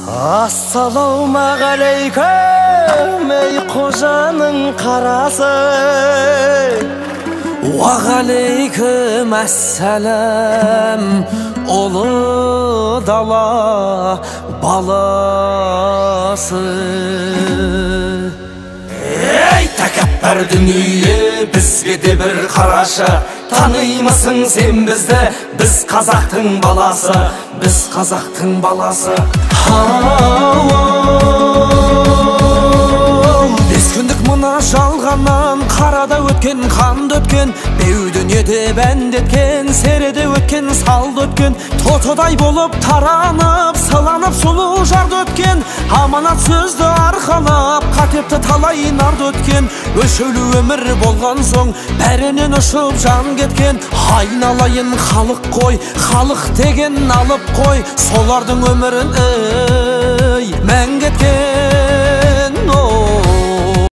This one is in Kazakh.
Ассалаумағалейкум, ей қожаның қарасы. Уағалейкум ассалам, ұлы дала баласы. Ей тәкәппар дүние, бізге де бір қарашы. Танымысың сен бізді, біз қазақтың баласы, біз қазақтың баласы. Бес күндік мына жалғаннан қарада өткен, қанды өткен, беу дүниеде бәндеткен, середе өткен, салды өткен, тотыдай болып таранып, сыланып сұлу жарды өткен, аманат сөзді арқалап, қатепті талай нарды өткен, өшеулі өмір болған соң бәрінен ұшып жан кеткен. Айналайын халық қой, халық деген алып қой, солардың өмірін